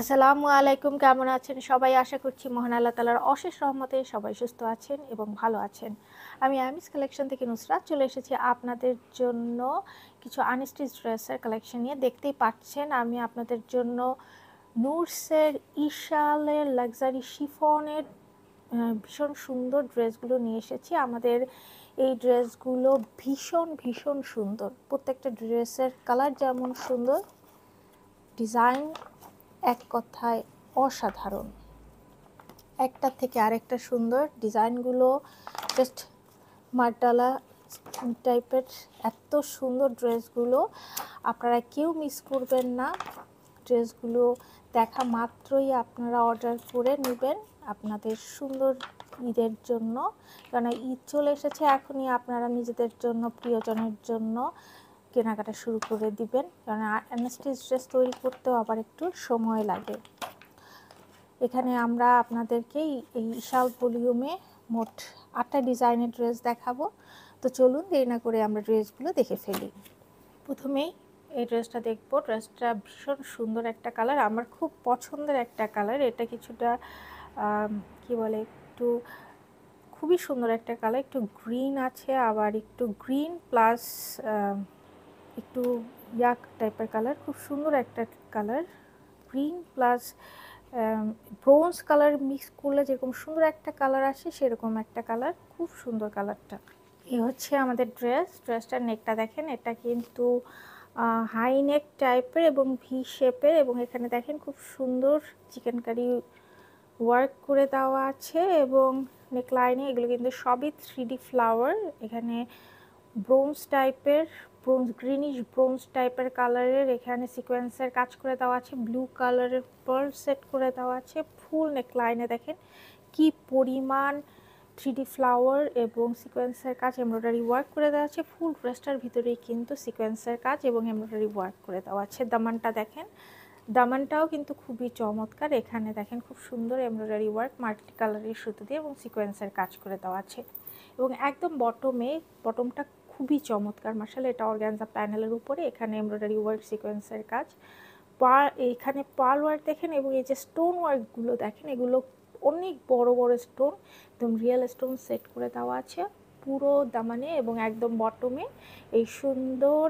আসসালামু আলাইকুম, কেমন আছেন সবাই? আশা করছি মহান আল্লাহ তাআলার অশেষ রহমতে সবাই সুস্থ আছেন এবং ভালো আছেন। আমি আমিস কালেকশন থেকে নুসরাত চলে এসেছি আপনাদের জন্য কিছু আনস্টিচ ড্রেসের কালেকশন নিয়ে। দেখতেই পাচ্ছেন আমি আপনাদের জন্য নুরসের ইশালের লাক্সারি শিফনের ভীষণ সুন্দর ড্রেসগুলো নিয়ে এসেছি। আমাদের এই ড্রেসগুলো ভীষণ সুন্দর। প্রত্যেকটা ড্রেসের কালার যেমন সুন্দর, ডিজাইন এক কথায় অসাধারণ। একটা থেকে আরেকটা সুন্দর। ডিজাইনগুলো জাস্ট মার্ডালা টাইপের, এত সুন্দর ড্রেসগুলো, আপনারা কেউ মিস করবেন না। ড্রেসগুলো দেখা মাত্রই আপনারা অর্ডার করে নেবেন আপনাদের সুন্দর ঈদের জন্য, কারণ ঈদ চলে এসেছে। এখনই আপনারা নিজেদের জন্য, প্রিয়জনের জন্য কেনাকাটা শুরু করে দিবেন, কারণ আনস্টিচ ড্রেস তৈরি করতেও আবার একটু সময় লাগে। এখানে আমরা আপনাদেরকে এই বিশাল ভলিউমে মোট 8টা ডিজাইনের ড্রেস দেখাবো। তো চলুন দেরি না করে আমরা ড্রেসগুলো দেখে ফেলি। প্রথমেই এই ড্রেসটা দেখবো। ড্রেসটা ভীষণ সুন্দর একটা কালার, আমার খুব পছন্দের একটা কালার। এটা কিছুটা কি বলে, একটু খুবই সুন্দর একটা কালার। একটু গ্রিন আছে, আবার একটু গ্রিন প্লাস একটু ইয়াক টাইপের কালার। খুব সুন্দর একটা colour, green plus bronze colour mix করলে যেরকম সুন্দর একটা কালার আসে, সেরকম একটা কালার। খুব সুন্দর কালারটা। এই হচ্ছে আমাদের ড্রেসটার নেকটা দেখেন, এটা কিন্তু হাই নেক টাইপের এবং ভি শেপের, এবং এখানে দেখেন খুব সুন্দর চিকেন কারি ওয়ার্ক করে দেওয়া আছে। এবং নেকলাইনে এগুলো কিন্তু সবই 3D ফ্লাওয়ার। এখানে ব্রোঞ্জ টাইপের, গ্রিনিশ ব্রোঞ্জ টাইপের কালারের এখানে সিকোয়েন্সের কাজ করে দেওয়া আছে। ব্লু কালারের পার্ল সেট করে দেওয়া আছে। ফুল নেকলাইনে দেখেন কি পরিমাণ 3D ফ্লাওয়ার এবং সিকোয়েন্সের কাজ, এমব্রয়ডারি ওয়ার্ক করে দেওয়া আছে। ফুল ড্রেসটার ভিতরেই কিন্তু সিকোয়েন্সের কাজ এবং এমব্রয়ডারি ওয়ার্ক করে দেওয়া আছে। দামানটা দেখেন, দামানটাও কিন্তু খুবই চমৎকার। এখানে দেখেন খুব সুন্দর এমব্রয়ডারি ওয়ার্ক মাল্টি কালারের সুতো দিয়ে এবং সিকোয়েন্সের কাজ করে দেওয়া আছে। এবং একদম বটমটা খুবই চমৎকার মাশাআল্লাহ। এটা অর্গানজা প্যানেলের উপরে এখানে এমব্রয়ডারি ওয়ার্ক, সিকোয়েন্সের কাজ, এখানে পার্ল ওয়ার্ক দেখেন। এবং এই যে স্টোন ওয়ার্কগুলো দেখেন, এগুলো অনেক বড় স্টোন, একদম রিয়েল স্টোন সেট করে দেওয়া আছে পুরো দামানে। এবং একদম বটমে এই সুন্দর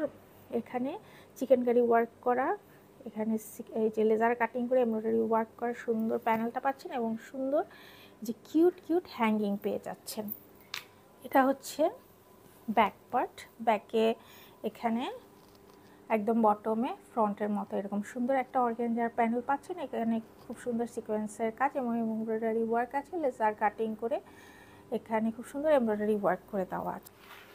এখানে চিকেন কারি ওয়ার্ক করা, এখানে এই যে লেজার কাটিং করে এমব্রয়ডারি ওয়ার্ক করা সুন্দর প্যানেলটা পাচ্ছেন, এবং সুন্দর যে কিউট হ্যাঙ্গিং পেয়ে যাচ্ছেন। এটা হচ্ছে ব্যাক পার্ট। ব্যাকে এখানে একদম বটমে ফ্রন্টের মতো এরকম সুন্দর একটা অর্গানজার প্যানেল পাচ্ছেন। এখানে খুব সুন্দর সিকোয়েন্সের কাজ এবং এমব্রয়ডারি ওয়ার্ক আছে। লেজার কাটিং করে এখানে খুব সুন্দর এমব্রয়ডারি ওয়ার্ক করে দেওয়া আছে।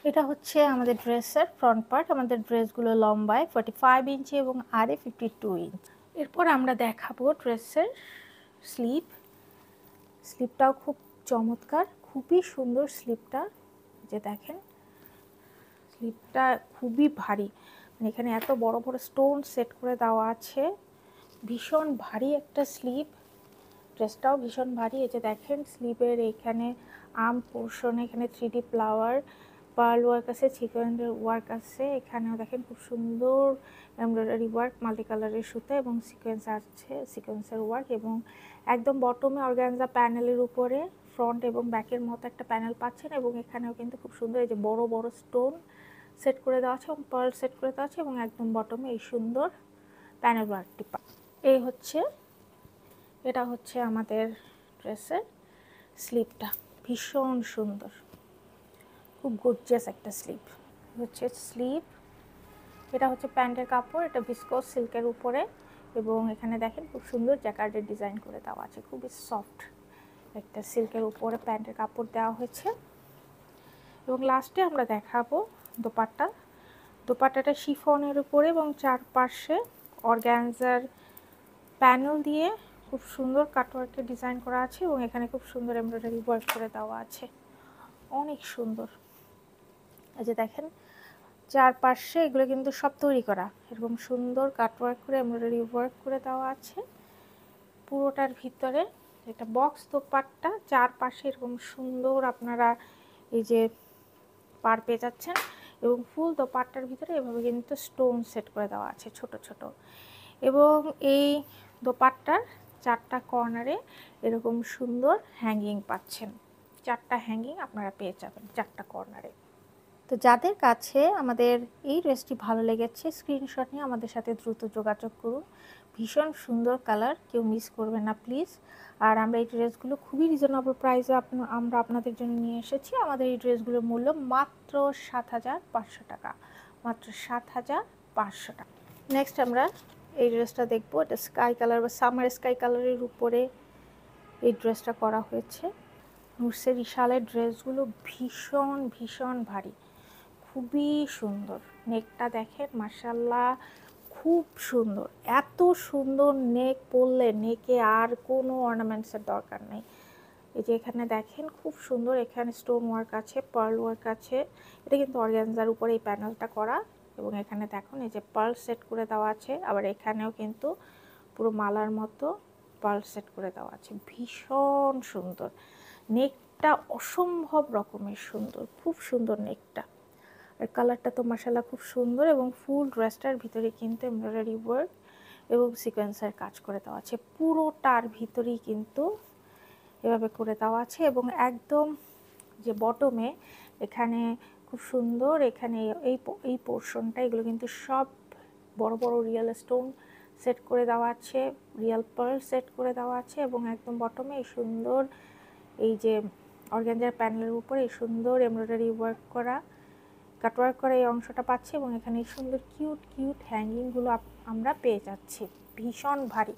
এটা হচ্ছে আমাদের ড্রেসের ফ্রন্ট পার্ট। আমাদের ড্রেসগুলো লম্বায় 45 ইঞ্চি এবং আরে 52 ইঞ্চি। এরপর আমরা দেখাবো ড্রেসের স্লিপটাও খুব চমৎকার, খুবই সুন্দর স্লিপটা। যে দেখেন স্লিপটা খুবই ভারী, মানে এখানে এত বড় স্টোন সেট করে দেওয়া আছে। ভীষণ ভারী একটা স্লিপ। ড্রেসটাও ভীষণ ভারী। এই যে দেখেন স্লিপের এখানে আর্ম পোর্শনে এখানে 3D ফ্লাওয়ার, পার্ল ওয়ার্ক আছে, সিকোয়েন্সের ওয়ার্ক আছে। এখানেও দেখেন খুব সুন্দর এমব্রয়ডারি ওয়ার্ক, মাল্টি কালারের সুতা এবং সিকোয়েন্স আছে, সিকোয়েন্সের ওয়ার্ক। এবং একদম বটমে অর্গানজা প্যানেলের উপরে ফ্রন্ট এবং ব্যাকের মতো একটা প্যানেল পাচ্ছেন। এবং এখানেও কিন্তু খুব সুন্দর এই যে বড় স্টোন সেট করে দেওয়া আছে এবং পার্ল সেট করে দেওয়া আছে। এবং একদম বটমে এই সুন্দর প্যানেল ওয়ার্কটি এটা হচ্ছে আমাদের ড্রেসের স্লিপটা। ভীষণ সুন্দর, খুব গর্জিয়াস একটা স্লিপ হচ্ছে স্লিপ। এটা হচ্ছে প্যান্টের কাপড়, এটা ভিসকোস সিল্কের উপরে। এবং এখানে দেখেন খুব সুন্দর জ্যাকার্ডের ডিজাইন করে দেওয়া আছে। খুবই সফট একটা সিল্কের উপরে প্যান্টের কাপড় দেওয়া হয়েছে। এবং লাস্টে আমরা দেখাবো দোপাট্টাটা শিফনের উপরে এবং চারপাশে অর্গানজার প্যানেল দিয়ে খুব সুন্দর কাটওয়ার্কের ডিজাইন করা আছে। এবং এখানে খুব সুন্দর এমব্রয়ডারি ওয়ার্ক করে দেওয়া আছে, অনেক সুন্দর। এই যে দেখেন চারপাশে এগুলো কিন্তু সব তৈরি করা, এরকম সুন্দর কাটওয়ার্ক করে এমব্রয়ডারি ওয়ার্ক করে দেওয়া আছে পুরোটার ভিতরে। এটা বক্স দোপাট্টা, চারপাশে এরকম সুন্দর আপনারা এই যে পার পেয়ে যাচ্ছেন। এবং ফুল দোপাট্টার ভিতরে এভাবে কিন্তু স্টোন সেট করে দেওয়া আছে ছোট। এবং এই দোপাট্টার 4টা কর্নারে এরকম সুন্দর হ্যাঙ্গিং পাচ্ছেন। 4টা হ্যাঙ্গিং আপনারা পেয়ে যাবেন 4টা কর্নারে। তো যাদের কাছে আমাদের এই ড্রেসটি ভালো লেগেছে স্ক্রিনশট নিয়ে আমাদের সাথে দ্রুত যোগাযোগ করুন। ভীষণ সুন্দর কালার, কেউ মিস করবেন না প্লিজ। আর আমরা এই ড্রেসগুলো খুবই রিজনেবল প্রাইসে আমরা আপনাদের জন্য নিয়ে এসেছি। আমাদের এই ড্রেসগুলোর মূল্য মাত্র 7,500 টাকা, মাত্র 7,500 টাকা। নেক্সট আমরা এই ড্রেসটা দেখবো। এটা স্কাই কালার বা সামার স্কাই কালারের উপরে এই ড্রেসটা করা হয়েছে। নুসের ইশালের ড্রেসগুলো ভীষণ ভীষণ ভারী, খুবই সুন্দর। নেকটা দেখেন মাশাআল্লাহ, খুব সুন্দর। এত সুন্দর নেক পরলে নেকে আর কোনো অর্নামেন্টসের দরকার নেই। এই যে এখানে দেখেন খুব সুন্দর, এখানে স্টোন ওয়ার্ক আছে, পার্ল ওয়ার্ক আছে। এটা কিন্তু অর্গানজার উপরে এই প্যানেলটা করা, এবং এখানে দেখুন এই যে পার্ল সেট করে দেওয়া আছে। আবার এখানেও কিন্তু পুরো মালার মতো পার্ল সেট করে দেওয়া আছে। ভীষণ সুন্দর নেকটা, অসম্ভব রকমের সুন্দর, খুব সুন্দর নেকটা। আর কালারটা তো মাশাআল্লাহ খুব সুন্দর, এবং ফুল ড্রেসটার ভিতরে কিন্তু এমব্রয়ডারি ওয়ার্ক এবং সিকোয়েন্সের কাজ করে দেওয়া আছে। পুরোটার ভিতরেই কিন্তু এভাবে করে দেওয়া আছে, এবং একদম যে বটমে এখানে খুব সুন্দর, এখানে এই পোর্শনটা এগুলো কিন্তু সব বড় বড় রিয়েল স্টোন সেট করে দেওয়া আছে, রিয়েল পার্ল সেট করে দেওয়া আছে, এবং একদম বটমে এই সুন্দর এই যে অর্গানজার প্যানেলের উপরে এই সুন্দর এমব্রয়ডারি ওয়ার্ক করা, কাটওয়ার্ক করা এই অংশটা পাচ্ছি, এবং এখানে এই সুন্দর কিউট কিউট হ্যাঙ্গিংগুলো আমরা পেয়ে যাচ্ছি। ভীষণ ভারী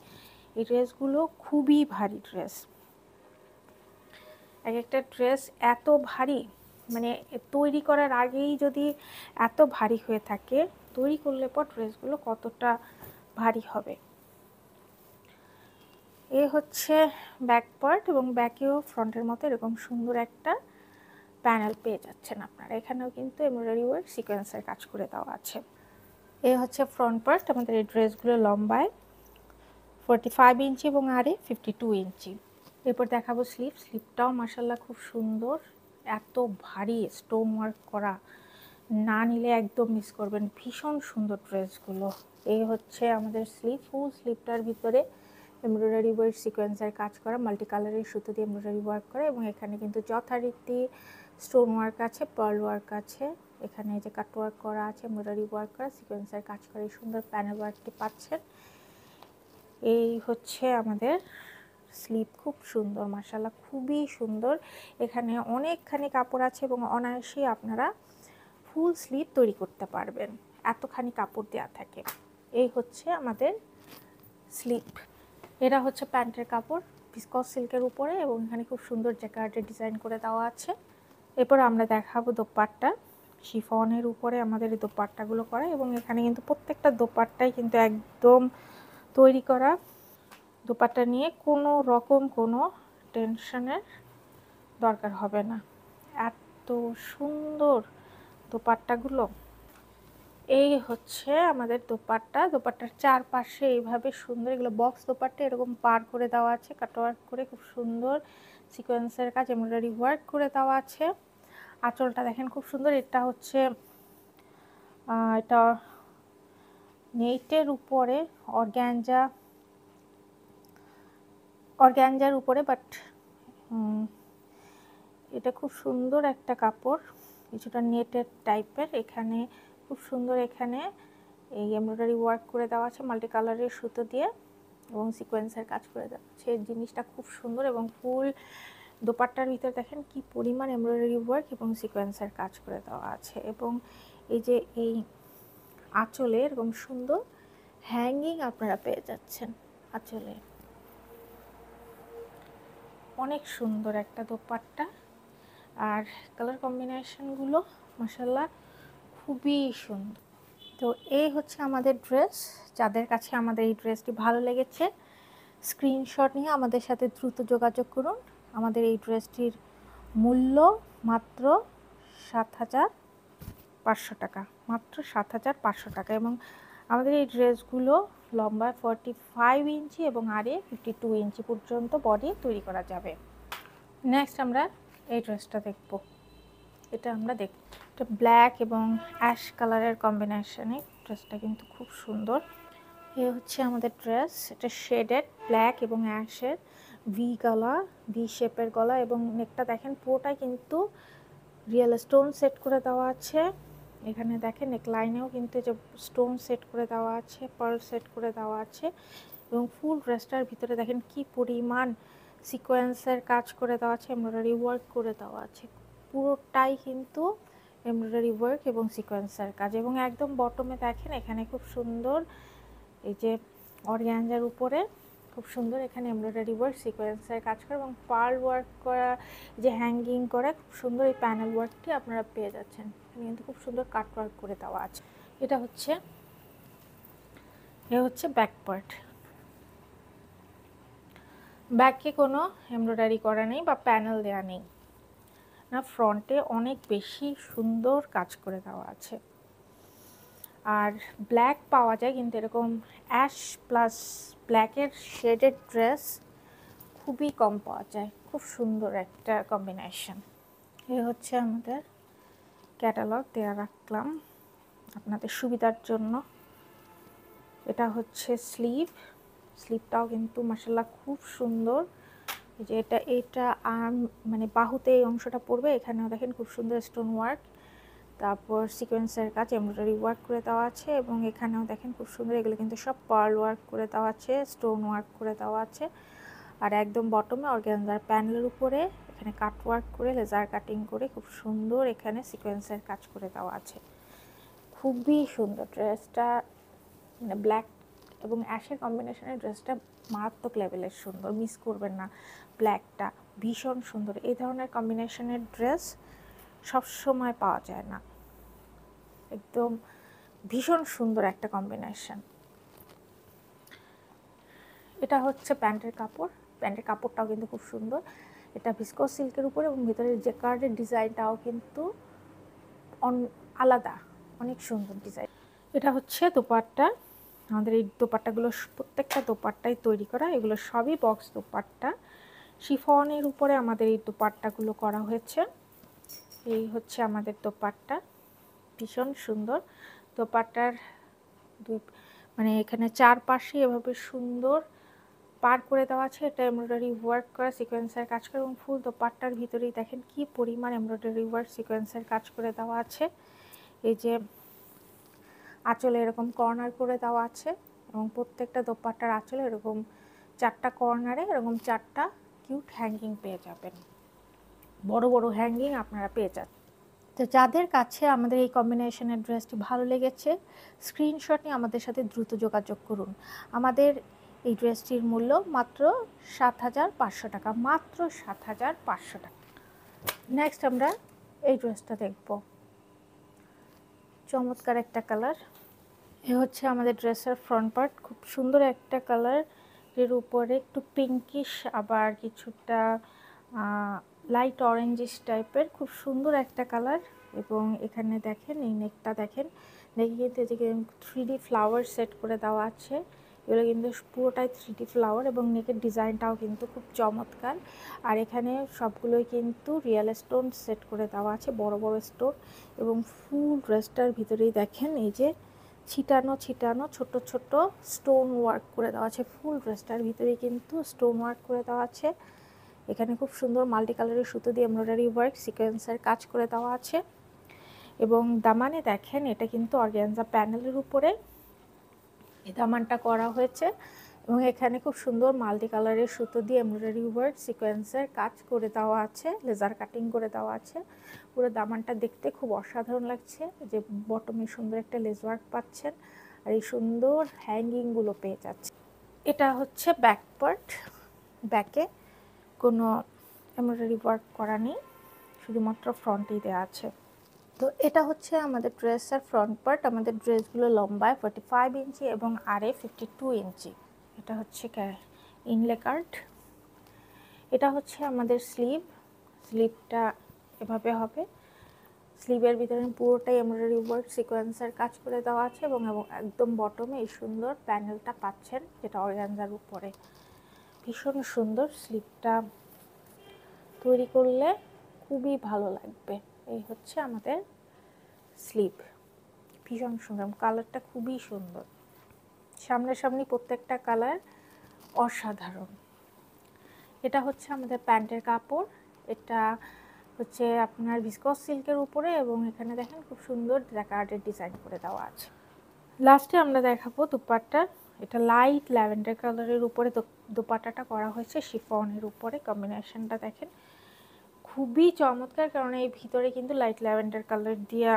এই ড্রেসগুলো, খুবই ভারী ড্রেস। এক একটা ড্রেস এত ভারী, মানে তৈরি করার আগেই যদি এত ভারী হয়ে থাকে, তৈরি করলে পর ড্রেসগুলো কতটা ভারী হবে। এ হচ্ছে ব্যাক পার্ট, এবং ব্যাকেও ফ্রন্টের মতো এরকম সুন্দর একটা প্যানেল পেয়ে যাচ্ছেন আপনারা। এখানেও কিন্তু এমব্রয়ডারি ওয়ার্ক সিকোয়েন্সের কাজ করে দেওয়া আছে। এ হচ্ছে ফ্রন্ট পার্ট। আমাদের এই ড্রেসগুলো লম্বায় 45 ইঞ্চি এবং আরে 52 ইঞ্চি। এরপর দেখাবো স্লিভ। স্লিভটাও মাশাআল্লাহ খুব সুন্দর, এত ভারী স্টোন ওয়ার্ক করা, না নিলে একদম মিস করবেন। ভীষণ সুন্দর ড্রেসগুলো। এই হচ্ছে আমাদের স্লিভ। ফুল স্লিভটার ভিতরে এমব্রয়ডারি ওয়ার্ক সিকোয়েন্সের কাজ করা, মাল্টি কালারের সুতো দিয়ে এমব্রয়ডারি ওয়ার্ক করা, এবং এখানে কিন্তু যথারীতি স্টোন ওয়ার্ক আছে, পার্ল ওয়ার্ক আছে, এখানে যে কাট ওয়ার্ক করা আছে, এমব্রয়ডারি ওয়ার্ক করা, সিকোয়েন্সের কাজ করে এই সুন্দর প্যানেল ওয়ার্কটি পাচ্ছেন। এই হচ্ছে আমাদের স্লিভ, খুব সুন্দর মাশাআল্লাহ, খুবই সুন্দর। এখানে অনেকখানি কাপড় আছে, এবং অনায়াসেই আপনারা ফুল স্লিভ তৈরি করতে পারবেন, এতখানি কাপড় দেওয়া থাকে। এই হচ্ছে আমাদের স্লিভ। এটা হচ্ছে প্যান্টের কাপড়, ভিসকস সিল্কের উপরে, এবং এখানে খুব সুন্দর জ্যাকার্ডের ডিজাইন করে দেওয়া আছে। এরপর আমরা দেখাবো দোপাট্টা। শিফনের উপরে আমাদের এই দোপাট্টাগুলো করা, এবং এখানে কিন্তু প্রত্যেকটা দোপাট্টাই কিন্তু একদম তৈরি করা। দোপাট্টা নিয়ে কোনো রকম কোনো টেনশনের দরকার হবে না, এত সুন্দর দোপাট্টাগুলো। এই হচ্ছে আমাদের দোপাট্টা। দোপাট্টার চারপাশে এইভাবে সুন্দর, এগুলো বক্স দোপাট্টা, এরকম পার করে দেওয়া আছে, কাটওয়ার্ক করে খুব সুন্দর সিকোয়েন্সের কাজ, এমব্রয়ডারি ওয়ার্ক করে দেওয়া আছে। আঁচলটা দেখেন খুব সুন্দর। এটা হচ্ছে এটা নেটের উপরে অর্গ্যাঞ্জার উপরে, বাট এটা খুব সুন্দর একটা কাপড়, কিছুটা নেটের টাইপের। এখানে খুব সুন্দর, এখানে এই এমব্রয়ডারি ওয়ার্ক করে দেওয়া আছে মাল্টি কালারের সুতো দিয়ে, এবং সিকোয়েন্সের কাজ করে দেওয়া আছে। জিনিসটা খুব সুন্দর, এবং ফুল দোপাট্টার ভিতরে দেখেন কি পরিমাণ এমব্রয়ডারি ওয়ার্ক এবং সিকোয়েন্সের কাজ করে দেওয়া আছে। এবং এই যে এই আঁচলে এরকম সুন্দর হ্যাঙ্গিং আপনারা পেয়ে যাচ্ছেন আঁচলে। অনেক সুন্দর একটা দোপাট্টা, আর কালার কম্বিনেশনগুলো মাশাআল্লাহ খুবই সুন্দর। তো এই হচ্ছে আমাদের ড্রেস। যাদের কাছে আমাদের এই ড্রেসটি ভালো লেগেছে স্ক্রিনশট নিয়ে আমাদের সাথে দ্রুত যোগাযোগ করুন। আমাদের এই ড্রেসটির মূল্য মাত্র 7,500 টাকা, মাত্র 7,500 টাকা। এবং আমাদের এই ড্রেসগুলো লম্বা 45 ইঞ্চি এবং আরে 52 ইঞ্চি পর্যন্ত বডি তৈরি করা যাবে। নেক্সট আমরা এই ড্রেসটা দেখব। এটা আমরা দেখব, এটা ব্ল্যাক এবং অ্যাশ কালারের কম্বিনেশনে। ড্রেসটা কিন্তু খুব সুন্দর। এ হচ্ছে আমাদের ড্রেস, এটা শেডেড ব্ল্যাক এবং অ্যাশের ভি গলা, ভি শেপের গলা, এবং নেকটা দেখেন পুরোটাই কিন্তু রিয়েল স্টোন সেট করে দেওয়া আছে। এখানে দেখেন নেক লাইনেও কিন্তু যে স্টোন সেট করে দেওয়া আছে, পার্ল সেট করে দেওয়া আছে, এবং ফুল ড্রেসটার ভিতরে দেখেন কি পরিমাণ সিকোয়েন্সের কাজ করে দেওয়া আছে, এমব্রয়ডারি ওয়ার্ক করে দেওয়া আছে। পুরোটাই কিন্তু এমব্রয়ডারি ওয়ার্ক এবং সিকোয়েন্সের কাজ। এবং একদম বটমে দেখেন এখানে খুব সুন্দর এই যে অর্গানজার উপরে খুব সুন্দর এখানে এমব্রয়ডারি ওয়ার্ক সিকোয়েন্সের কাজ করে এবং পার্ল ওয়ার্ক করা, যে হ্যাঙ্গিং করে খুব সুন্দর এই প্যানেল ওয়ার্কটি আপনারা পেয়ে যাচ্ছেন। এখানে কিন্তু খুব সুন্দর কাট ওয়ার্ক করে দেওয়া আছে। এ হচ্ছে ব্যাক পার্ট। ব্যাকে কোনো এমব্রয়ডারি করা নেই বা প্যানেল দেওয়া নেই না, ফ্রন্টে অনেক বেশি সুন্দর কাজ করে দেওয়া আছে। আর ব্ল্যাক পাওয়া যায় কিন্তু এরকম অ্যাশ প্লাস ব্ল্যাকের শেডেড ড্রেস খুবই কম পাওয়া যায়। খুব সুন্দর একটা কম্বিনেশন। এ হচ্ছে আমাদের ক্যাটালগ দেওয়া রাখলাম আপনাদের সুবিধার জন্য। এটা হচ্ছে স্লিভটাও কিন্তু মাশাআল্লাহ খুব সুন্দর। যে এটা আর্ম মানে বাহুতে এই অংশটা পড়বে, এখানেও দেখেন খুব সুন্দর স্টোন ওয়ার্ক, তারপর সিকোয়েন্সের কাজ এমব্রয়ডারি ওয়ার্ক করে দেওয়া আছে, এবং এখানেও দেখেন খুব সুন্দর, এগুলো কিন্তু সব পার্ল ওয়ার্ক করে দেওয়া আছে, স্টোন ওয়ার্ক করে দেওয়া আছে। আর একদম বটমে অর্গানজার প্যানেলের উপরে এখানে কাট ওয়ার্ক করে লেজার কাটিং করে খুব সুন্দর এখানে সিকোয়েন্সের কাজ করে দেওয়া আছে। খুবই সুন্দর ড্রেসটা, মানে ব্ল্যাক এবং অ্যাশের কম্বিনেশনের ড্রেসটা মারাত্মক লেভেলের সুন্দর, মিস করবেন না। ব্ল্যাকটা ভীষণ সুন্দর, এই ধরনের কম্বিনেশনের ড্রেস সবসময় পাওয়া যায় না, একদম ভীষণ সুন্দর একটা কম্বিনেশন। এটা হচ্ছে প্যান্টের কাপড়, প্যান্টের কাপড়টাও কিন্তু খুব সুন্দর। এটা ভিসকস সিল্কের উপরে এবং ভিতরে যে কার্ডের ডিজাইনটাও কিন্তু আলাদা, অনেক সুন্দর ডিজাইন। এটা হচ্ছে দোপাট্টা। আমাদের এই দোপাট্টাগুলো প্রত্যেকটা দোপাট্টাই তৈরি করা, এগুলো সবই বক্স দোপাট্টা। শিফনের উপরে আমাদের এই দোপাট্টাগুলো করা হয়েছে। এই হচ্ছে আমাদের দোপাট্টা, ভীষণ সুন্দর। দোপাট্টার মানে এখানে চারপাশে এভাবে সুন্দর পার করে দেওয়া আছে, এটা এমব্রয়ডারি ওয়ার্ক করা সিকোয়েন্সের কাজ করে, এবং ফুল দোপাট্টার ভিতরেই দেখেন কি পরিমাণ এমব্রয়ডারি ওয়ার্ক সিকোয়েন্সের কাজ করে দেওয়া আছে। এই যে আঁচলে এরকম কর্নার করে দেওয়া আছে, এবং প্রত্যেকটা দোপাট্টার আঁচলে এরকম 4টা কর্নারে এরকম 4টা কিউট হ্যাঙ্গিং পেয়ে যাবেন, বড় বড় হ্যাঙ্গিং আপনারা পেয়ে যাবেন। তো যাদের কাছে আমাদের এই কম্বিনেশনের ড্রেসটি ভালো লেগেছে, স্ক্রিনশট নিয়ে আমাদের সাথে দ্রুত যোগাযোগ করুন। আমাদের এই ড্রেসটির মূল্য মাত্র 7,500 টাকা, মাত্র 7,500 টাকা। নেক্সট আমরা এই ড্রেসটা দেখব, চমৎকার একটা কালার। এ হচ্ছে আমাদের ড্রেসের ফ্রন্ট পার্ট, খুব সুন্দর একটা কালার, এর উপরে একটু পিঙ্কিশ আবার কিছুটা লাইট অরেঞ্জিশ টাইপের, খুব সুন্দর একটা কালার। এবং এখানে দেখেন এই নেকটা দেখেন, নেকে কিন্তু এই যে 3D ফ্লাওয়ার সেট করে দেওয়া আছে, এগুলো কিন্তু পুরোটাই 3D ফ্লাওয়ার, এবং নেকের ডিজাইনটাও কিন্তু খুব চমৎকার। আর এখানে সবগুলোই কিন্তু রিয়েল স্টোন সেট করে দেওয়া আছে, বড় বড় স্টোন, এবং ফুল ড্রেসটার ভিতরেই দেখেন এই যে ছিটানো ছিটানো ছোট ছোট স্টোন ওয়ার্ক করে দেওয়া আছে, ফুল ড্রেসটার ভিতরেই কিন্তু স্টোন ওয়ার্ক করে দেওয়া আছে। এখানে খুব সুন্দর মাল্টি কালারের সুতো দিয়ে এমব্রয়ডারি ওয়ার্ক সিকোয়েন্সের কাজ করে দেওয়া আছে, এবং দামানে দেখেন এটা কিন্তু অর্গানজা প্যানেলের উপরে এই দামানটা করা হয়েছে, এবং এখানে খুব সুন্দর মাল্টি কালারের সুতো দিয়ে এমব্রয়ডারি ওয়ার্ক সিকোয়েন্সের কাজ করে দেওয়া আছে, লেজার কাটিং করে দেওয়া আছে। পুরো দামানটা দেখতে খুব অসাধারণ লাগছে, যে বটমে সুন্দর একটা লেস ওয়ার্ক পাচ্ছেন, আর এই সুন্দর হ্যাঙ্গিংগুলো পেয়ে যাচ্ছে। এটা হচ্ছে ব্যাক পার্ট, ব্যাকে কোনো এমব্রয়ডারি ওয়ার্ক করা নেই, শুধুমাত্র ফ্রন্টেই দেওয়া আছে। তো এটা হচ্ছে আমাদের ড্রেসের ফ্রন্ট পার্ট। আমাদের ড্রেসগুলো লম্বায় 45 ইঞ্চি এবং আরে 52 ইঞ্চি। এটা হচ্ছে ইনলে কাট। এটা হচ্ছে আমাদের স্লিভটা এভাবে হবে, স্লিভের ভিতরে পুরোটাই এমব্রয়ডারি ওয়ার্ক সিকোয়েন্সের কাজ করে দেওয়া আছে, এবং একদম বটমে এই সুন্দর প্যানেলটা পাচ্ছেন, যেটা অর্গানজার উপরে ভীষণ সুন্দর। স্লিভটা তৈরি করলে খুবই ভালো লাগবে। এই হচ্ছে আমাদের স্লিভ, ভীষণ সুন্দর, কালারটা খুবই সুন্দর। সামনাসামনি প্রত্যেকটা কালার অসাধারণ। এটা হচ্ছে আমাদের প্যান্টের কাপড়, এটা হচ্ছে আপনার ভিসকস সিল্কের উপরে এবং এখানে দেখেন খুব সুন্দর জ্যাকার্ডের ডিজাইন করে দেওয়া আছে। লাস্টে আমরা দেখাবো দুপাট্টা। এটা লাইট ল্যাভেন্ডার কালারের উপরে দুপাট্টাটা করা হয়েছে শিফনের উপরে। কম্বিনেশনটা দেখেন খুবই চমৎকার, কারণ এই ভিতরে কিন্তু লাইট ল্যাভেন্ডার কালার দিয়ে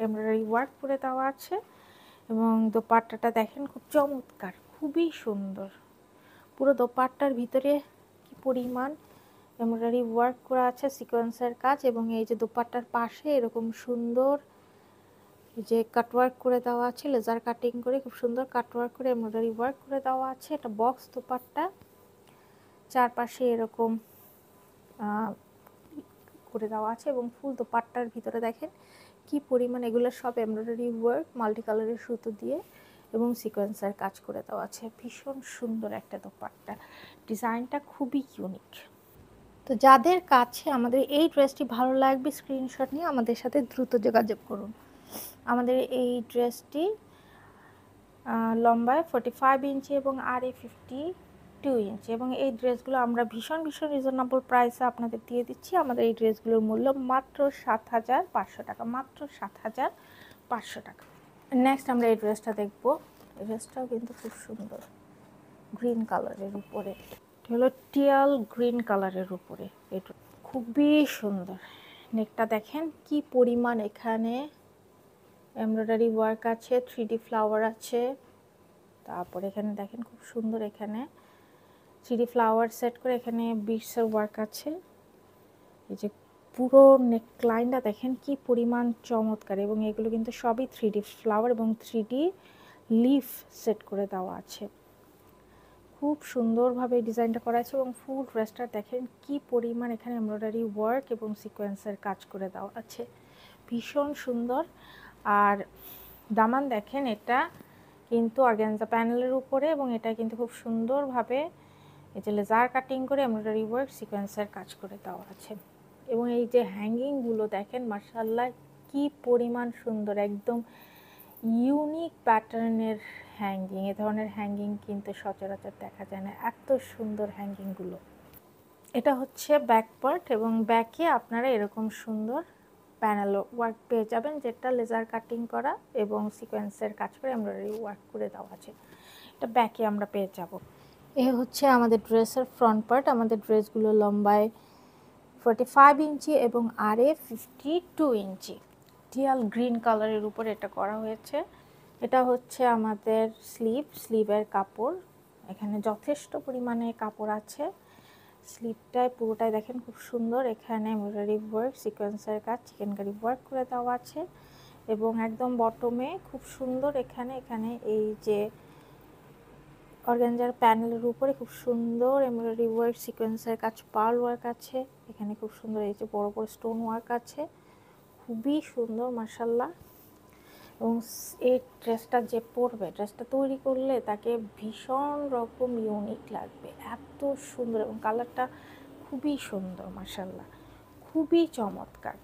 এমব্রয়ডারি ওয়ার্ক করে দেওয়া আছে এবং দোপাট্টাটা দেখেন খুব চমৎকার, খুবই সুন্দর। পুরো দোপাট্টার ভিতরে কি পরিমাণ এমব্রয়ডারি ওয়ার্ক করা আছে, সিকোয়েন্সের কাজ, এবং এই যে দোপাট্টার পাশে এরকম সুন্দর যে কাটওয়ার্ক করে দেওয়া আছে, লেজার কাটিং করে খুব সুন্দর কাটওয়ার্ক করে এমব্রয়ডারি ওয়ার্ক করে দেওয়া আছে। এটা বক্স দোপাট্টা, চারপাশে এরকম করে দেওয়া আছে এবং ফুল দোপাট্টার ভিতরে দেখেন কি পরিমাণ এগুলো সব এমব্রয়ডারি ওয়ার্ক মাল্টি কালারের সুতো দিয়ে এবং সিকোয়েন্সের কাজ করে দেওয়া আছে। ভীষণ সুন্দর একটা দোপাট্টা, ডিজাইনটা খুবই ইউনিক। তো যাদের কাছে আমাদের এই ড্রেসটি ভালো লাগবে স্ক্রিনশট নিয়ে আমাদের সাথে দ্রুত যোগাযোগ করুন। আমাদের এই ড্রেসটি লম্বায় 45 ইঞ্চি এবং আরে 52 ইঞ্চি, এবং এই ড্রেসগুলো আমরা ভীষণ রিজনেবল প্রাইসে আপনাদের দিয়ে দিচ্ছি। আমাদের এই ড্রেসগুলোর মূল্য মাত্র 7,500 টাকা, মাত্র 7,500 টাকা। নেক্সট আমরা এই ড্রেসটা দেখব। এই ড্রেসটাও কিন্তু খুব সুন্দর, গ্রিন কালারের উপরে, হলো টিয়াল গ্রিন কালারের উপরে। এটা খুবই সুন্দর। নেকটা দেখেন কি পরিমাণ এখানে এমব্রয়ডারি ওয়ার্ক আছে, 3D ফ্লাওয়ার আছে। তারপর এখানে দেখেন খুব সুন্দর এখানে 3D ফ্লাওয়ার সেট করে এখানে বিটসের ওয়ার্ক আছে। এই যে পুরো নেকলাইনটা দেখেন কি পরিমাণ চমৎকার, এবং এগুলো কিন্তু সবই 3D ফ্লাওয়ার এবং 3D লিফ সেট করে দেওয়া আছে। খুব সুন্দরভাবে ডিজাইনটা করা আছে এবং ফুল ড্রেসটা দেখেন কি পরিমাণ এখানে এমব্রয়ডারি ওয়ার্ক এবং সিকোয়েন্সের কাজ করে দেওয়া আছে, ভীষণ সুন্দর। আর দামান দেখেন এটা কিন্তু অর্গানজা প্যানেলের উপরে, এবং এটা কিন্তু খুব সুন্দরভাবে এই যে লেজার কাটিং করে এমব্রয়ডারি ওয়ার্ক সিকোয়েন্সের কাজ করে দেওয়া আছে। এবং এই যে হ্যাঙ্গিংগুলো দেখেন মাশাআল্লাহ কি পরিমাণ সুন্দর, একদম ইউনিক প্যাটার্নের হ্যাঙ্গিং। এ ধরনের হ্যাঙ্গিং কিন্তু সচরাচর দেখা যায় না, এত সুন্দর হ্যাঙ্গিংগুলো। এটা হচ্ছে ব্যাক পার্ট, এবং ব্যাকে আপনারা এরকম সুন্দর প্যানেল ওয়ার্ক পেয়ে যাবেন, যেটা লেজার কাটিং করা এবং সিকোয়েন্সের কাজ করে এমব্রয়ডারি ওয়ার্ক করে দেওয়া আছে। এটা ব্যাকে আমরা পেয়ে যাব। এ হচ্ছে আমাদের ড্রেসের ফ্রন্ট পার্ট। আমাদের ড্রেসগুলো লম্বায় 45 ইঞ্চি এবং আরে 52 ইঞ্চি। টিয়াল গ্রিন কালারের উপর এটা করা হয়েছে। এটা হচ্ছে আমাদের স্লিভের কাপড়। এখানে যথেষ্ট পরিমাণে কাপড় আছে। স্লিভটায় পুরোটাই দেখেন খুব সুন্দর, এখানে এমব্রয়ডারি ওয়ার্ক সিকোয়েন্সের কাজ চিকেনকারি ওয়ার্ক করে দেওয়া আছে, এবং একদম বটমে খুব সুন্দর এখানে এই যে অর্গানজার প্যানেলের উপরে খুব সুন্দর এমব্রয়ডারি ওয়ার্ক সিকোয়েন্সের কাজ পার্ল ওয়ার্ক আছে। এখানে খুব সুন্দর এই যে বড় স্টোন ওয়ার্ক আছে, খুবই সুন্দর মাশাআল্লাহ। এবং এই ড্রেসটা যে পরবে, ড্রেসটা তৈরি করলে তাকে ভীষণ রকম ইউনিক লাগবে, এত সুন্দর, এবং কালারটা খুবই সুন্দর মাশাআল্লাহ, খুবই চমৎকার।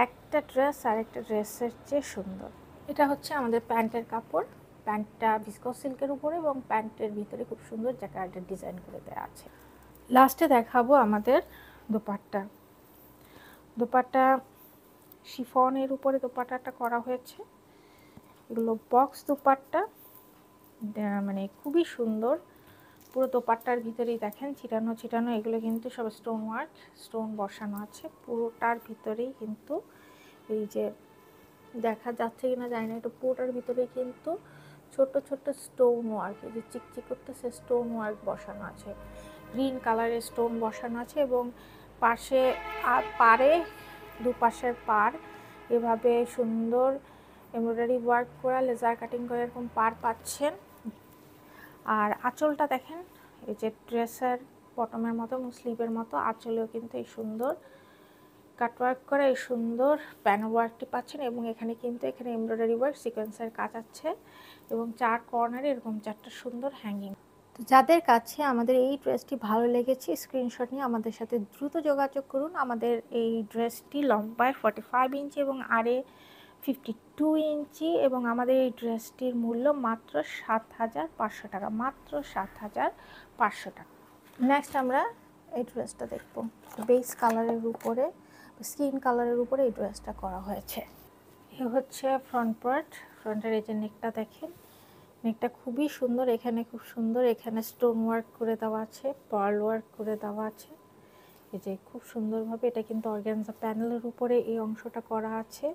একটা ড্রেস আর একটা ড্রেসের চেয়ে সুন্দর। এটা হচ্ছে আমাদের প্যান্টের কাপড়। প্যান্টটা ভিসকস সিল্কের উপরে এবং প্যান্টের ভিতরে খুব সুন্দর জ্যাকার্ডের ডিজাইন করে দেওয়া আছে। লাস্টে দেখাবো আমাদের দোপাট্টা। দোপাট্টা শিফনের উপরে দোপাট্টাটা করা হয়েছে। এগুলো বক্স দোপাট্টা, মানে খুবই সুন্দর। পুরো দোপাট্টার ভিতরেই দেখেন ছিটানো এগুলো কিন্তু সব স্টোন ওয়ার্ক, স্টোন বসানো আছে পুরোটার ভিতরেই। কিন্তু এই যে দেখা যাচ্ছে কিনা জানি না, এটা পুরোটার ভিতরে কিন্তু ছোট স্টোন ওয়ার্ক, এই যে চিকচিক করতেছে স্টোন ওয়ার্ক বসানো আছে, গ্রিন কালারের স্টোন বসানো আছে, এবং পাশে পারে দুপাশের পার এভাবে সুন্দর এমব্রয়ডারি ওয়ার্ক করা লেজার কাটিং করে এরকম পার পাচ্ছেন। আর আঁচলটা দেখেন এই যে ড্রেসের বটমের মতো এবং স্লিভের মতো আঁচলেও কিন্তু এই সুন্দর কাটওয়ার্ক করে এই সুন্দর প্যানেল ওয়ার্কটি পাচ্ছেন, এবং এখানে কিন্তু এখানে এমব্রয়ডারি ওয়ার্ক সিকোয়েন্সের কাজ আছে, এবং চার কর্নারে এরকম চারটা সুন্দর হ্যাঙ্গিং। তো যাদের কাছে আমাদের এই ড্রেসটি ভালো লেগেছে স্ক্রিনশট নিয়ে আমাদের সাথে দ্রুত যোগাযোগ করুন। আমাদের এই ড্রেসটি লম্বায় 45 ইঞ্চি এবং আরে 52 ইঞ্চি এবং আমাদের এই ড্রেসটির মূল্য মাত্র 7,500 টাকা, মাত্র 7,500 টাকা। নেক্সট আমরা এই ড্রেসটা দেখব, বেস কালারের উপরে, স্কিন কালারের উপরে এই ড্রেসটা করা হয়েছে। এ হচ্ছে ফ্রন্ট পার্ট, ফ্রন্টের এই যে নেকটা দেখেন, নেকটা খুবই সুন্দর, এখানে খুব সুন্দর, এখানে স্টোন ওয়ার্ক করে দেওয়া আছে, পার্ল ওয়ার্ক করে দেওয়া আছে, এই যে খুব সুন্দরভাবে। এটা কিন্তু অর্গানজা প্যানেলের উপরে এই অংশটা করা আছে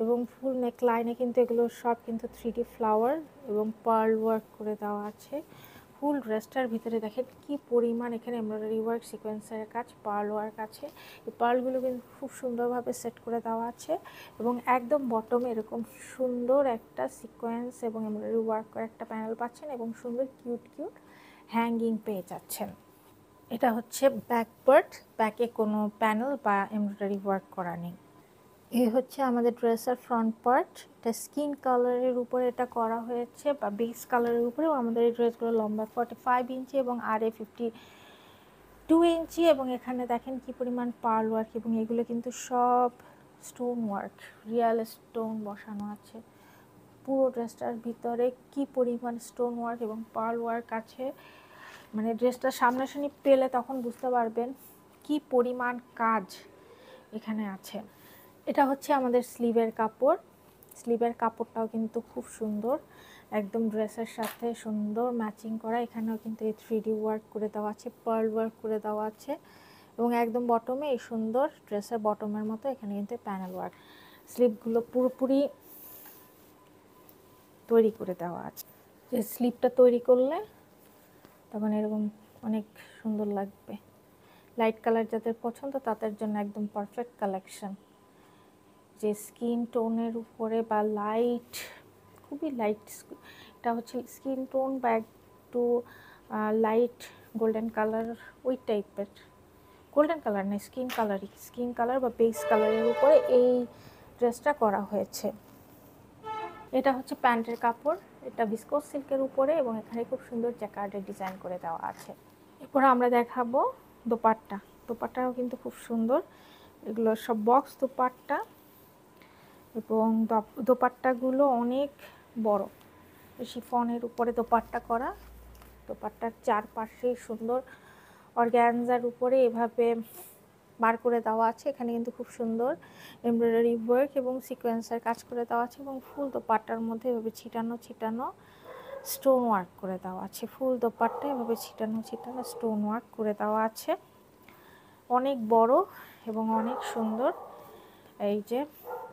এবং ফুল নেক লাইনে কিন্তু এগুলো সব কিন্তু 3D ফ্লাওয়ার এবং পার্ল ওয়ার্ক করে দেওয়া আছে। ফুল ড্রেসটার ভিতরে দেখেন কি পরিমাণ এখানে এমব্রয়ডারি ওয়ার্ক, সিকোয়েন্সের কাজ, পার্ল ওয়ার্ক আছে। এই পার্লগুলো কিন্তু খুব সুন্দরভাবে সেট করে দেওয়া আছে এবং একদম বটমে এরকম সুন্দর একটা সিকোয়েন্স এবং এমব্রয়ডারি ওয়ার্ক করে একটা প্যানেল পাচ্ছেন এবং সুন্দর কিউট কিউট হ্যাঙ্গিং পেয়ে যাচ্ছেন। এটা হচ্ছে ব্যাক পার্ট, ব্যাকে কোনো প্যানেল বা এমব্রয়ডারি ওয়ার্ক করা নেই। এই হচ্ছে আমাদের ড্রেসের ফ্রন্ট পার্ট, এটা স্কিন কালারের উপরে এটা করা হয়েছে বা বেস কালারের উপরেও আমাদের এই ড্রেসগুলো লম্বা 45 ইঞ্চি এবং আরে 52 ইঞ্চি এবং এখানে দেখেন কি পরিমাণ পার্ল ওয়ার্ক এবং এগুলো কিন্তু সব স্টোন ওয়ার্ক, রিয়েল স্টোন বসানো আছে। পুরো ড্রেসটার ভিতরে কি পরিমাণ স্টোন ওয়ার্ক এবং পার্ল ওয়ার্ক আছে, মানে ড্রেসটা সামনাসামনি পেলে তখন বুঝতে পারবেন কি পরিমাণ কাজ এখানে আছে। এটা হচ্ছে আমাদের স্লিভের কাপড়, স্লিভের কাপড়টাও কিন্তু খুব সুন্দর, একদম ড্রেসের সাথে সুন্দর ম্যাচিং করা। এখানেও কিন্তু এই 3D ওয়ার্ক করে দেওয়া আছে, পার্ল ওয়ার্ক করে দেওয়া আছে এবং একদম বটমে এই সুন্দর ড্রেসের বটমের মতো এখানে কিন্তু প্যানেল ওয়ার্ক। স্লিভগুলো পুরোপুরি তৈরি করে দেওয়া আছে, যে স্লিভটা তৈরি করলে তখন এরকম অনেক সুন্দর লাগবে। লাইট কালার যাদের পছন্দ তাদের জন্য একদম পারফেক্ট কালেকশন। যে স্কিন টোনের উপরে বা লাইট, খুবই লাইট, এটা হচ্ছে স্কিন টোন বা একটু লাইট গোল্ডেন কালার, ওই টাইপের, গোল্ডেন কালার না, স্কিন কালারই, স্কিন কালার বা বেস কালারের উপরে এই ড্রেসটা করা হয়েছে। এটা হচ্ছে প্যান্টের কাপড়, এটা ভিসকোস সিল্কের উপরে এবং এখানে খুব সুন্দর জ্যাকার্ডের ডিজাইন করে দেওয়া আছে। এরপর আমরা দেখাবো দোপাট্টা, দোপাট্টাও কিন্তু খুব সুন্দর, এগুলো সব বক্স দোপাট্টা এবং দোপাট্টাগুলো অনেক বড়, শিফনের উপরে দোপাট্টা করা, দোপাট্টার চারপাশে সুন্দর অর্গানজার উপরে এভাবে বার করে দেওয়া আছে। এখানে কিন্তু খুব সুন্দর এমব্রয়ডারি ওয়ার্ক এবং সিকোয়েন্সের কাজ করে দেওয়া আছে এবং ফুল দোপাট্টার মধ্যে এভাবে ছিটানো ছিটানো স্টোন ওয়ার্ক করে দেওয়া আছে। ফুল দোপাট্টা এভাবে ছিটানো ছিটানো স্টোন ওয়ার্ক করে দেওয়া আছে, অনেক বড় এবং অনেক সুন্দর। এই যে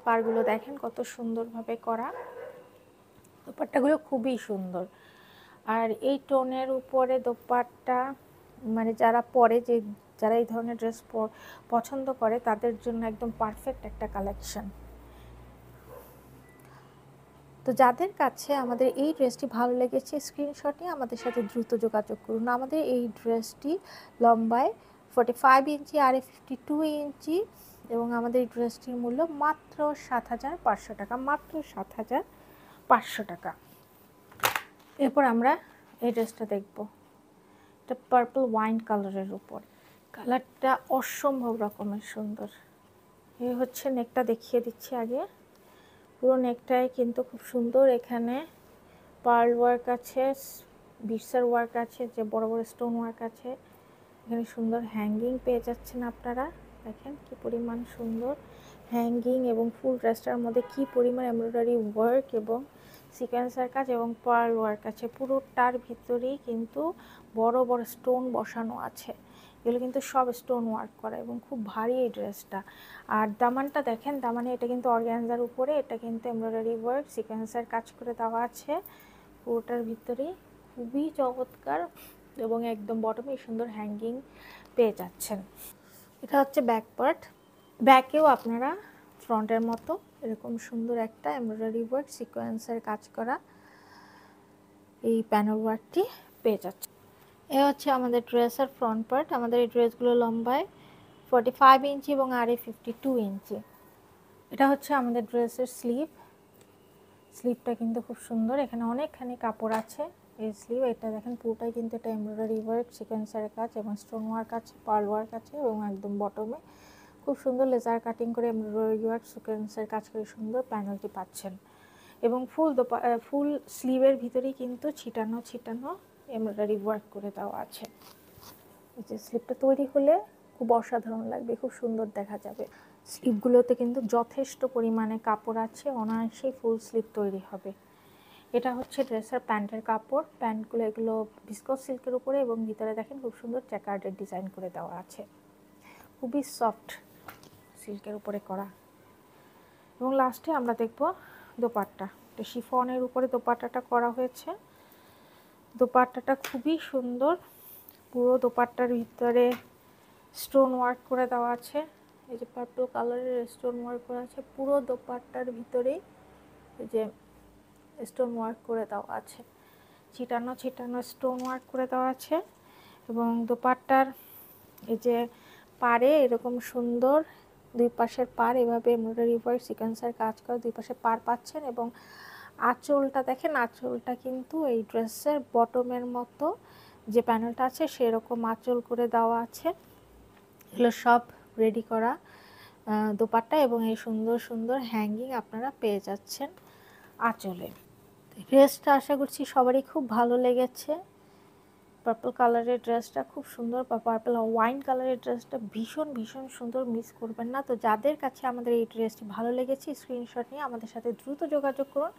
পাড়গুলো দেখেন কত সুন্দরভাবে করা, দোপাট্টাগুলো খুবই সুন্দর। আর এই টোনের উপরে দোপাট্টা মানে যারা পরে, যে যারা এই ধরনের ড্রেস পছন্দ করে তাদের জন্য একদম পারফেক্ট একটা কালেকশন। তো যাদের কাছে আমাদের এই ড্রেসটি ভালো লেগেছে স্ক্রিনশট নিয়ে আমাদের সাথে দ্রুত যোগাযোগ করুন। আমাদের এই ড্রেসটি লম্বায় 45 ইঞ্চি আর 52 ইঞ্চি এবং আমাদের এই ড্রেসটির মূল্য মাত্র 7,500 টাকা, মাত্র 7,500 টাকা। এরপর আমরা এই ড্রেসটা দেখব, এটা পার্পল ওয়াইন কালারের উপর, কালারটা অসম্ভব রকমের সুন্দর। এই হচ্ছে নেকটা, দেখিয়ে দিচ্ছি আগে, পুরো নেকটাই কিন্তু খুব সুন্দর, এখানে পার্ল ওয়ার্ক আছে, বিটসের ওয়ার্ক আছে, যে বড় বড় স্টোন ওয়ার্ক আছে, এখানে সুন্দর হ্যাঙ্গিং পেয়ে যাচ্ছেন আপনারা, দেখেন কি পরিমাণ সুন্দর হ্যাঙ্গিং এবং ফুল ড্রেসটার মধ্যে কি পরিমাণ এমব্রয়ডারি ওয়ার্ক এবং সিকোয়েন্সের কাজ এবং পার্ল ওয়ার্ক আছে। পুরোটার ভিতরেই কিন্তু বড় বড় স্টোন বসানো আছে, এগুলো কিন্তু সব স্টোন ওয়ার্ক করা এবং খুব ভারী এই ড্রেসটা। আর দামানটা দেখেন, দামানে এটা কিন্তু অর্গানজার উপরে, এটা কিন্তু এমব্রয়ডারি ওয়ার্ক সিকোয়েন্সের কাজ করে দেওয়া আছে পুরোটার ভিতরেই, খুবই চমৎকার এবং একদম বটমে সুন্দর হ্যাঙ্গিং পেয়ে যাচ্ছেন। এটা হচ্ছে ব্যাক পার্ট, ব্যাকেও আপনারা ফ্রন্টের মতো এরকম সুন্দর একটা এমব্রয়ডারি ওয়ার্ক সিকোয়েন্সের কাজ করা এই প্যানেল ওয়ার্কটি পেয়ে যাচ্ছে। এ হচ্ছে আমাদের ড্রেসের ফ্রন্ট পার্ট, আমাদের এই ড্রেসগুলো লম্বায় 45 ইঞ্চি এবং আরে 52 ইঞ্চি। এটা হচ্ছে আমাদের ড্রেসের স্লিভ, স্লিভটা কিন্তু খুব সুন্দর, এখানে অনেকখানি কাপড় আছে এই স্লিভ, এটা দেখেন পুরোটাই কিন্তু এটা এমব্রয়ডারি ওয়ার্ক সিকোয়েন্সের কাজ এবং স্টোন ওয়ার্ক আছে, পার্ল ওয়ার্ক আছে এবং একদম বটমে খুব সুন্দর লেজার কাটিং করে এমব্রয়ডারি ওয়ার্ক সিকোয়েন্সের কাজ করে সুন্দর প্যানেলটি পাচ্ছেন। এবং ফুল স্লিভের ভিতরেই কিন্তু ছিটানো ছিটানো এমব্রয়ডারি ওয়ার্ক করে দেওয়া আছে। এই যে স্লিভটা তৈরি হলে খুব অসাধারণ লাগবে, খুব সুন্দর দেখা যাবে। স্লিভগুলোতে কিন্তু যথেষ্ট পরিমাণে কাপড় আছে, অনায়াসেই ফুল স্লিভ তৈরি হবে। এটা হচ্ছে ড্রেসের প্যান্টের কাপড়। প্যান্টগুলো এগুলো ভিসকস সিল্কের উপরে এবং ভিতরে দেখেন খুব সুন্দর জ্যাকার্ডের ডিজাইন করে দেওয়া আছে, খুবই সফট সিল্কের উপরে করা। এবং লাস্টে আমরা দেখব দোপাট্টা। তো শিফনের উপরে দোপাট্টাটা করা হয়েছে। দোপাট্টাটা খুবই সুন্দর, পুরো দোপাট্টার ভিতরে স্টোন ওয়ার্ক করে দেওয়া আছে। এই যে পার্পল কালারের স্টোন ওয়ার্ক করা আছে পুরো দোপাট্টার ভিতরেই, এই যে স্টোন ওয়ার্ক করে দেওয়া আছে, ছিটানো ছিটানো স্টোন ওয়ার্ক করে দেওয়া আছে। এবং দোপাট্টার এই যে পাড়ে এরকম সুন্দর দুই পাশের পাড় এভাবে এমব্রয়ডারি ওয়ার্ক সিকোয়েন্সের কাজ করে দুই পাশে পাড় পাচ্ছেন। এবং আঁচলটা দেখেন, আঁচলটা কিন্তু এই ড্রেসের বটমের মতো যে প্যানেলটা আছে সেরকম আঁচল করে দেওয়া আছে। এগুলো সব রেডি করা দোপাট্টা এবং এই সুন্দর সুন্দর হ্যাঙ্গিং আপনারা পেয়ে যাচ্ছেন আঁচলে। ড্রেসটা আশা করছি সবারই খুব ভালো লেগেছে। পার্পল কালারের ড্রেসটা খুব সুন্দর, বা পার্পল ওয়াইন কালারের ড্রেসটা ভীষণ ভীষণ সুন্দর, মিস করবেন না। তো যাদের কাছে আমাদের এই ড্রেসটি ভালো লেগেছে স্ক্রিনশট নিয়ে আমাদের সাথে দ্রুত যোগাযোগ করুন।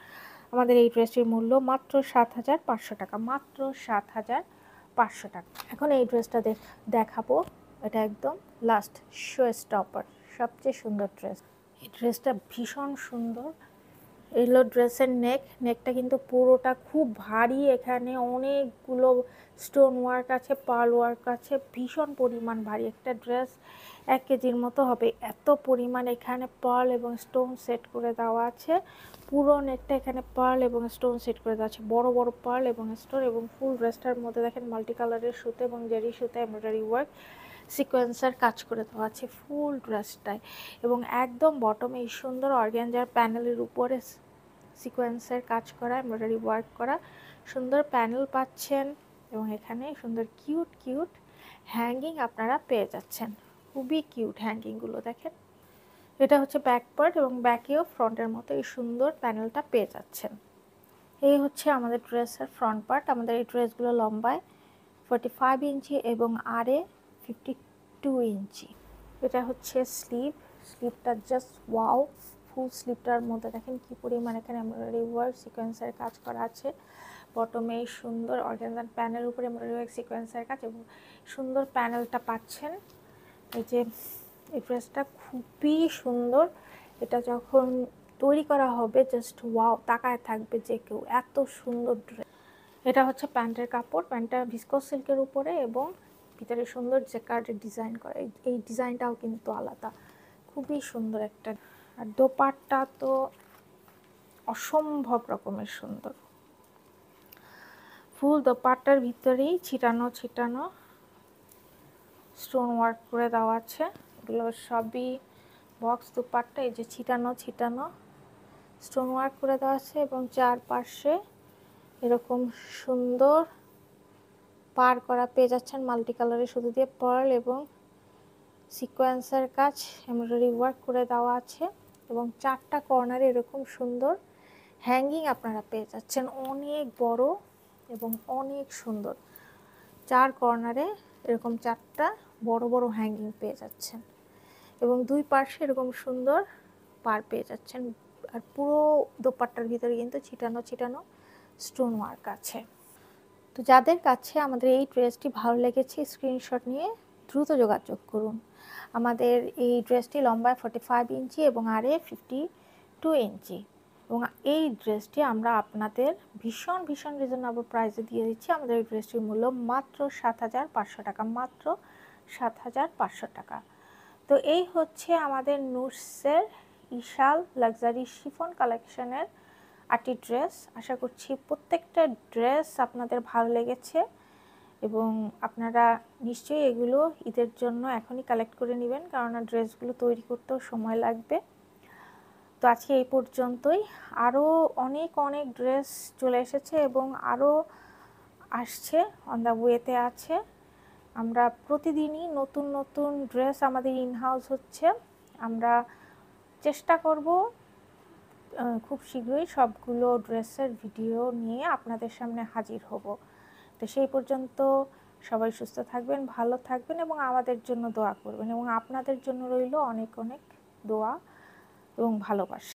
আমাদের এই ড্রেসটির মূল্য মাত্র ৭৫০০ টাকা, মাত্র ৭৫০০ টাকা। এখন এই ড্রেসটা দেখাবো, এটা একদম লাস্ট শো স্টপার, সবচেয়ে সুন্দর ড্রেস। এই ড্রেসটা ভীষণ সুন্দর। এগুলো ড্রেসের নেকটা কিন্তু পুরোটা খুব ভারী, এখানে অনেকগুলো স্টোন ওয়ার্ক আছে, পার্ল ওয়ার্ক আছে, ভীষণ পরিমাণ ভারী একটা ড্রেস, 1 কেজির মতো হবে এত পরিমাণ এখানে পার্ল এবং স্টোন সেট করে দেওয়া আছে। পুরো নেকটা এখানে পার্ল এবং স্টোন সেট করে দেওয়া আছে, বড় বড় পার্ল এবং স্টোন। এবং ফুল ড্রেসটার মধ্যে দেখেন মাল্টি কালারের সুতো এবং জেরি সুতো এমব্রয়ডারি ওয়ার্ক সিকোয়েন্সের কাজ করে দেওয়া আছে ফুল ড্রেসটায়। এবং একদম বটমে এই সুন্দর অর্গানজার প্যানেলের উপরে সিকোয়েন্সের কাজ করা এমব্রয়ডারি ওয়ার্ক করা সুন্দর প্যানেল পাচ্ছেন। এবং এখানে সুন্দর কিউট কিউট হ্যাঙ্গিং আপনারা পেয়ে যাচ্ছেন, খুবই কিউট হ্যাঙ্গিংগুলো দেখেন। এটা হচ্ছে ব্যাক পার্ট এবং ব্যাকেও ফ্রন্টের মতো এই সুন্দর প্যানেলটা পেয়ে যাচ্ছেন। এই হচ্ছে আমাদের ড্রেসের ফ্রন্ট পার্ট। আমাদের এই ড্রেসগুলো লম্বায় 45 ইঞ্চি এবং আরে 52 ইঞ্চি। এটা হচ্ছে স্লিভটা জাস্ট ওয়াও, ফুল স্লিভটার মধ্যে দেখেন কি পরিমাণ এখানে এমব্রয়ডারি ওয়ার্ক সিকোয়েন্সের কাজ করা আছে। বটমে সুন্দর অর্গানজার প্যানেল উপরে এমব্রয়ডারি ওয়ার্ক সিকোয়েন্সের কাজ এবং সুন্দর প্যানেলটা পাচ্ছেন। এই যে এই ড্রেসটা খুবই সুন্দর, এটা যখন তৈরি করা হবে জাস্ট ওয়াও, তাকায় থাকবে যে কেউ, এত সুন্দর ড্রেস। এটা হচ্ছে প্যান্টের কাপড়, প্যান্টটা ভিসকস সিল্কের উপরে এবং ভিতরে সুন্দর জ্যাকার্ডের ডিজাইন করা, এই ডিজাইনটাও কিন্তু আলাদা, খুবই সুন্দর একটা। আর দোপাট্টা তো অসম্ভব রকমের সুন্দর, ফুল দোপাট্টার ভিতরেই ছিটানো ছিটানো স্টোন ওয়ার্ক করে দেওয়া আছে। এগুলো সবই বক্স দোপাট্টা, এই যে ছিটানো ছিটানো স্টোন ওয়ার্ক করে দেওয়া আছে এবং চারপাশে এরকম সুন্দর পার করা পেয়ে যাচ্ছেন মাল্টি কালারের সুতো দিয়ে পার্ল এবং সিকোয়েন্সের কাজ এমব্রয়ডারি ওয়ার্ক করে দেওয়া আছে। এবং 4টা কর্নারে এরকম সুন্দর হ্যাঙ্গিং আপনারা পেয়ে যাচ্ছেন, অনেক বড় এবং অনেক সুন্দর। 4 কর্নারে এরকম 4টা বড় বড় হ্যাঙ্গিং পেয়ে যাচ্ছেন এবং দুই পাশে এরকম সুন্দর পার পেয়ে যাচ্ছেন। আর পুরো দোপাট্টার ভিতরে কিন্তু ছিটানো ছিটানো স্টোন ওয়ার্ক আছে। তো যাদের কাছে আমাদের এই ড্রেসটি ভালো লেগেছে স্ক্রিনশট নিয়ে দ্রুত যোগাযোগ করুন। আমাদের এই ড্রেসটি লম্বায় 45 ইঞ্চি এবং আরে 52 ইঞ্চি। এবং এই ড্রেসটি আমরা আপনাদের ভীষণ ভীষণ রিজনেবল প্রাইসে দিয়ে দিচ্ছি। আমাদের এই ড্রেসটির মূল্য মাত্র ৭৫০০ টাকা, মাত্র ৭৫০০ টাকা। তো এই হচ্ছে আমাদের নুটসের ইশাল লাক্সারি শিফন কালেকশনের 8টি ড্রেস। আশা করছি প্রত্যেকটা ড্রেস আপনাদের ভালো লেগেছে এবং আপনারা নিশ্চয়ই এগুলো ঈদের জন্য এখনই কালেক্ট করে নেবেন, কারণ ড্রেসগুলো তৈরি করতেও সময় লাগবে। তো আজকে এই পর্যন্তই, আরও অনেক অনেক ড্রেস চলে এসেছে এবং আরও আসছে, অন দ্য ওয়েতে আছে। আমরা প্রতিদিনই নতুন নতুন ড্রেস আমাদের ইন হাউস হচ্ছে। আমরা চেষ্টা করব খুব শীঘ্রই সবগুলো ড্রেসের ভিডিও নিয়ে আপনাদের সামনে হাজির হব। তো সেই পর্যন্ত সবাই সুস্থ থাকবেন, ভালো থাকবেন এবং আমাদের জন্য দোয়া করবেন, এবং আপনাদের জন্য রইল অনেক অনেক দোয়া এবং ভালোবাসা।